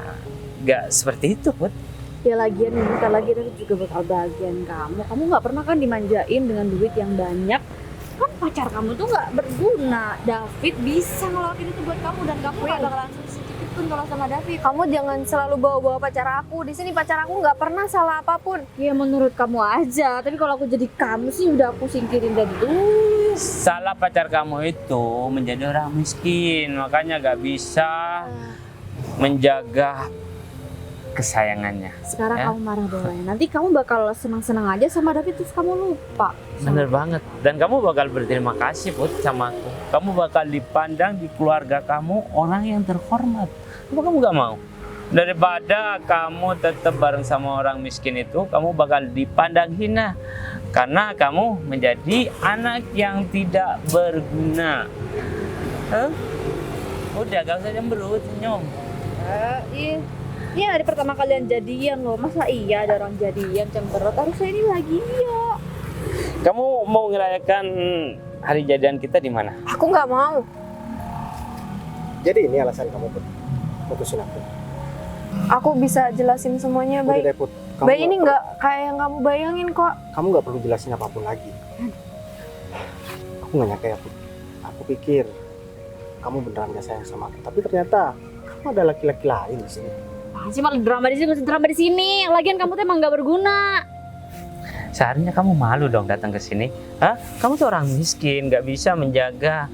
gak seperti itu, Put. Ya lagian bentar lagi David juga bakal bahagian kamu. Kamu nggak pernah kan dimanjain dengan duit yang banyak? Kan pacar kamu tuh nggak berguna. David bisa ngelakuin itu buat kamu dan kamu nggak bakalan sedikit pun kalau sama David. Kamu jangan selalu bawa-bawa pacar aku. Di sini pacar aku nggak pernah salah apapun. Ya menurut kamu aja. Tapi kalau aku jadi kamu sih udah aku singkirin dari dulu. Salah pacar kamu itu menjadi orang miskin, makanya gak bisa menjaga kesayangannya. Sekarang Ya. kamu marah boleh. Nanti kamu bakal senang-senang aja sama David terus kamu lupa. Bener banget. Dan kamu bakal berterima kasih, Put, sama aku. Kamu bakal dipandang di keluarga kamu orang yang terhormat. Apa kamu gak mau? Daripada kamu tetap bareng sama orang miskin itu, kamu bakal dipandang hina. Karena kamu menjadi anak yang tidak berguna. Hah? Udah, gak usah cemberut, senyum. Iya. Ini hari pertama kalian jadian loh. Masa iya ada orang jadian cemberut? Harusnya ini lagi ya. Kamu mau ngerayakan hari jadian kita di mana? Aku nggak mau. Jadi ini alasan kamu, Put. Putusin aku. Aku bisa jelasin semuanya, Udah Bay. deh, Put. Bay ini nggak kayak yang kamu bayangin kok. Kamu nggak perlu jelasin apapun lagi. Aku nggak nyangka ya, Put. Aku pikir kamu beneran gak sayang sama aku, tapi ternyata kamu ada laki-laki lain di sini. Sih malah drama di sini, gak usah drama di sini. Lagian kamu tuh emang gak berguna. Seharusnya kamu malu dong datang ke sini. Hah? Kamu tuh orang miskin, gak bisa menjaga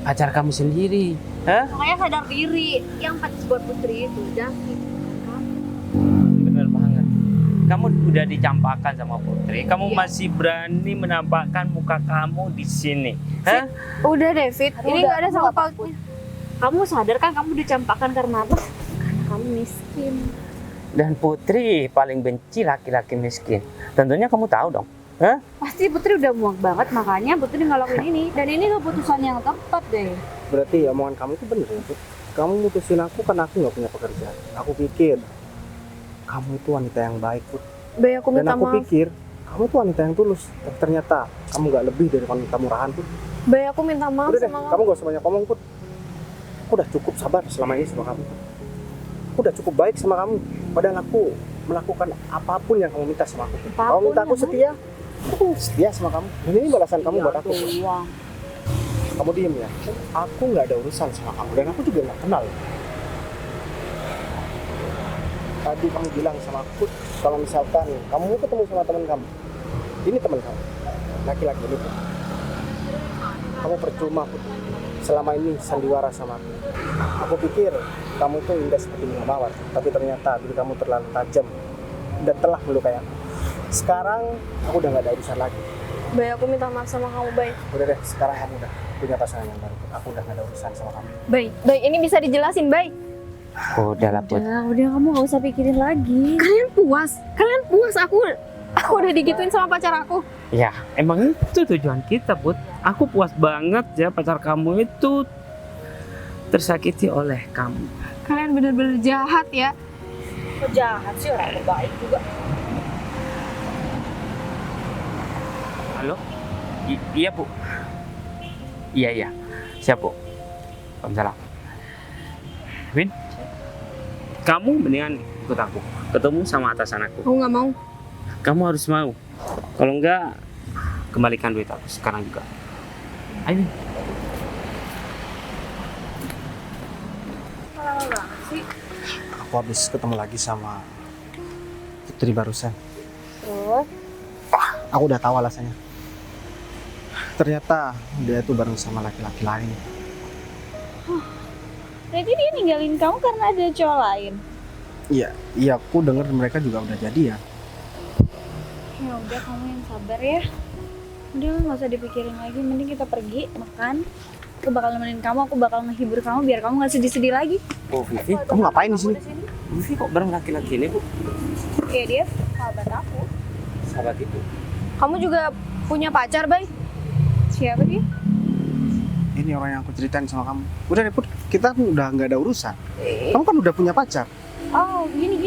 pacar kamu sendiri. Hah? Makanya sadar diri. Yang pantas buat Putri itu David. Bener banget. Kamu udah dicampakkan sama Putri. Kamu masih berani menampakkan muka kamu di sini. Hah? Udah David, Aduh, ini udah, nggak ada aku sangkut nggak pautnya. Kamu sadar kan kamu dicampakkan karena apa? Karena kamu miskin. Dan Putri paling benci laki-laki miskin. Tentunya kamu tahu dong. Hah? Pasti Putri udah muak banget, makanya Putri ngelakuin ini. Dan ini keputusan yang tepat deh. Berarti omongan kamu itu bener ya, Put? Kamu mutusin aku karena aku nggak punya pekerjaan. Aku pikir kamu itu wanita yang baik, Put. Bay, aku Dan minta aku maaf. pikir kamu tuh wanita yang tulus. Tapi ternyata kamu nggak lebih dari wanita murahan, Put. Bay, aku minta maaf Udah deh, sama kamu gak usah banyak ngomong, Put. Aku udah cukup sabar selama ini sama kamu. Aku udah cukup baik sama kamu. Padahal aku melakukan apapun yang kamu minta sama aku. Put. Kamu Apapun minta aku yang setia. Aku setia sama kamu. Dan ini balasan kamu buat aku. Put. Uang. Kamu diem ya. Aku nggak ada urusan sama kamu. Dan aku juga nggak kenal. Tadi kamu bilang sama aku, Put, kalau misalkan kamu mau ketemu sama teman kamu. Ini teman kamu. Laki-laki ini, Put. Kamu percuma, Put. Selama ini sandiwara sama aku. Aku pikir kamu tuh indah seperti bunga mawar, tapi ternyata diri kamu terlalu tajam dan telah melukai aku. Sekarang aku udah nggak ada urusan lagi. Bay, aku minta maaf sama kamu, Bay. Udah deh, sekarang kamu udah punya pasangan yang baru. Aku udah nggak ada urusan sama kamu. Bay, ini bisa dijelasin, Bay. Udah lah, Put. Udah kamu gak usah pikirin lagi. Kalian puas. Aku udah digituin sama pacar aku. Ya, emang itu tujuan kita, Put. Aku puas banget ya pacar kamu itu tersakiti oleh kamu. Kalian bener-bener jahat ya. Kok jahat sih, orang baik juga. Halo? Iya, Bu. Iya. Siap, Bu. Waalaikumsalam. Win, kamu mendingan ikut aku. Ketemu sama atasan aku. Aku nggak mau. Kamu harus mau. Kalau enggak, kembalikan duit aku sekarang juga. Ayo, Win. Aku habis ketemu lagi sama Putri barusan. Terus? Aku udah tahu alasannya. Ternyata dia itu bareng sama laki-laki lain. Berarti dia ninggalin kamu karena ada cowok lain? Iya, aku denger mereka juga udah jadian. Ya udah, kamu yang sabar ya. Udah nggak usah dipikirin lagi, mending kita pergi makan. Aku bakal nemenin kamu, aku bakal ngehibur kamu biar kamu nggak sedih-sedih lagi. Oh, Vivi. Kamu ngapain di sini? Vivi kok bareng laki-laki ini, Bu? Oke, dia sahabat aku. Sahabat itu. Kamu juga punya pacar, Bay? Siapa dia? Ini orang yang aku ceritain sama kamu. Udah deh, Put, kita udah nggak ada urusan. Kamu kan udah punya pacar. Oh, gini.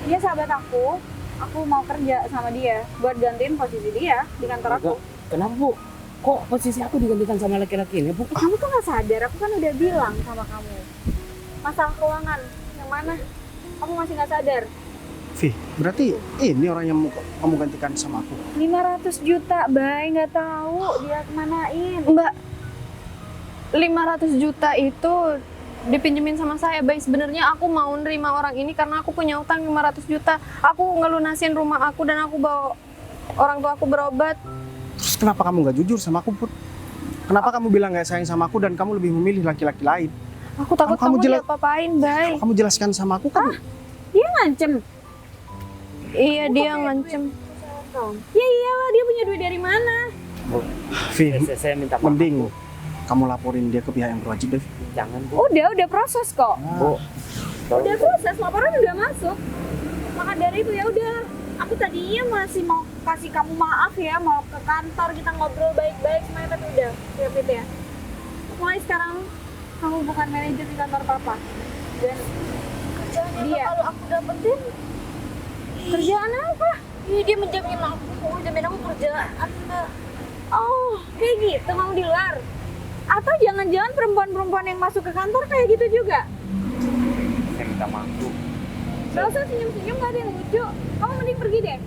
Dia sahabat aku. Aku mau kerja sama dia buat gantiin posisi dia di kantor aku. Kenapa, Bu? Kok posisi aku digantikan sama laki-laki ini, Bu? Kamu tuh nggak sadar, aku kan udah bilang sama kamu. Masalah keuangan, yang mana? Kamu masih nggak sadar? Vi, berarti ini orang yang mau kamu gantikan sama aku. 500 juta, Bay, nggak tahu dia kemanain. Mbak, 500 juta itu dipinjemin sama saya, Bay. Sebenarnya aku mau nerima orang ini karena aku punya utang 500 juta. Aku ngelunasin rumah aku dan aku bawa orang tua aku berobat. Terus kenapa kamu nggak jujur sama aku, Put? Kenapa kamu bilang nggak sayang sama aku dan kamu lebih memilih laki-laki lain? Aku takut Kamu kamu jelas- diapa-apain, Bay. Kamu jelaskan sama aku kan? Dia ngancem. Iya, dia ngancem. Ya iyalah, dia punya duit dari mana? Bu, Vi, saya minta maaf. mending kamu laporin dia ke pihak yang berwajib deh. Jangan, Bu. Udah proses kok. Bu. Udah proses, laporan udah masuk. Maka dari itu ya udah, aku tadinya masih mau kasih kamu maaf ya, mau ke kantor kita ngobrol baik-baik semuanya, tapi udah ya Fit ya. Mulai sekarang kamu bukan manajer di kantor papa. Dan kerjaan dia kalau aku dapetin kerjaan apa? Iya, dia menjamin aku kerjaan Mbak. Oh, kayak gitu kamu di luar. Atau jangan-jangan perempuan-perempuan yang masuk ke kantor kayak gitu juga? Saya minta maaf, Bu. Gak usah senyum-senyum, gak ada yang lucu. Kamu mending pergi deh.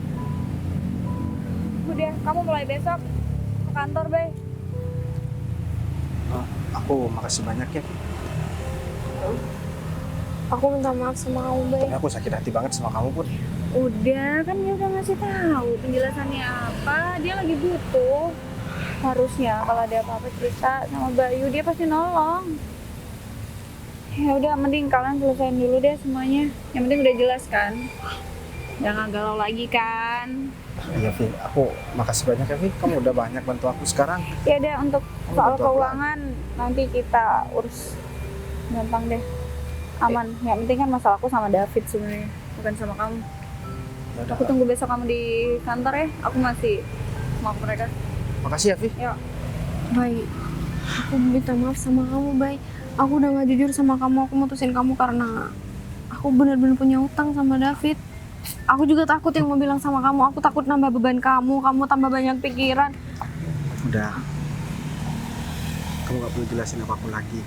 Udah, kamu mulai besok ke kantor, Bay. Aku makasih banyak ya. Aku minta maaf sama kamu, Bay. Tapi aku sakit hati banget sama kamu, Put. Udah, kan dia udah ngasih tahu penjelasannya apa. Dia lagi butuh. Harusnya kalau ada apa-apa cerita sama Bayu, dia pasti nolong. Ya udah, mending kalian selesain dulu deh semuanya. Yang penting udah jelas kan. Jangan galau lagi kan. Iya Vi, aku makasih banyak ya Vi. Kamu udah banyak bantu aku sekarang. Ya deh, untuk Kamu soal bantu aku keuangan nanti kita urus, gampang deh, aman. Yang penting kan masalahku sama David sebenarnya, bukan sama kamu. Ya udah. Aku tunggu besok kamu di kantor ya. Aku masih mau ke mereka. Makasih ya Vi. Yuk. Baik, aku minta maaf sama kamu, Bay. Aku udah gak jujur sama kamu, aku mutusin kamu karena aku benar-benar punya utang sama David. Aku juga takut yang mau bilang sama kamu, aku takut nambah beban kamu tambah banyak pikiran. Udah. Kamu gak perlu jelasin apapun lagi.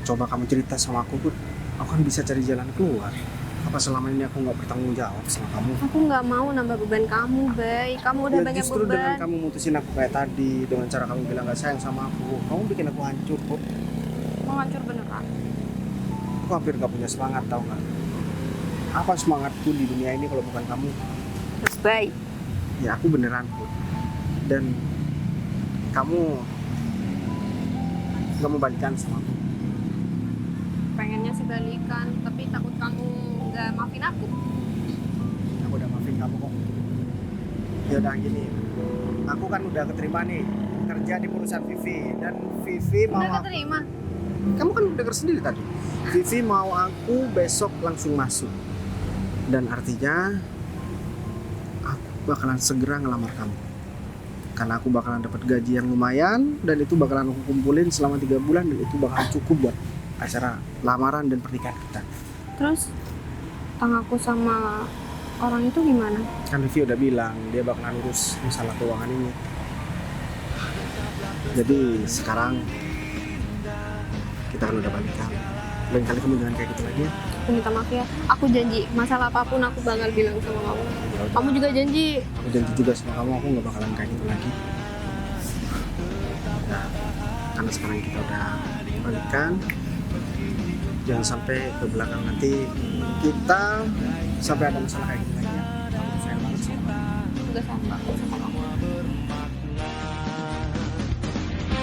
Coba kamu cerita sama aku, Bud. Aku kan bisa cari jalan keluar. Apa selama ini aku gak bertanggung jawab sama kamu? Aku nggak mau nambah beban kamu, Bay. Kamu udah Ya, banyak justru dengan beban. kamu mutusin aku kayak tadi, dengan cara kamu bilang gak sayang sama aku, kamu bikin aku hancur, Bud. Mau hancur beneran. Aku hampir gak punya semangat, tau gak? Apa semangatku di dunia ini kalau bukan kamu? Terus, Bay, Ya aku beneran, Bud. Dan kamu gak mau balikan sama aku. pengennya sih balikan, tapi takut kamu nggak maafin aku. Aku udah maafin kamu kok. Ya udah gini, aku kan udah keterima nih kerja di perusahaan Vivi, dan Vivi mau Udah keterima? kamu kan dengar sendiri tadi. Vivi mau aku besok langsung masuk, dan artinya aku bakalan segera ngelamar kamu karena aku bakalan dapat gaji yang lumayan, dan itu bakalan aku kumpulin selama 3 bulan, dan itu bakalan cukup buat acara lamaran dan pernikahan kita. Terus, utang aku sama orang itu gimana? Kan Vivi udah bilang dia bakalan urus masalah keuangan ini. Jadi sekarang kita kan udah balikan. Lain kali kamu jangan kayak gitu lagi ya. Aku minta maaf ya. Aku janji, masalah apapun aku bakal bilang sama kamu. Kamu juga janji. Aku janji juga sama kamu, aku nggak bakalan kayak gitu lagi. Nah, karena sekarang kita udah balikan, jangan sampai ke belakang nanti kita sampai ada masalah kayak gitu.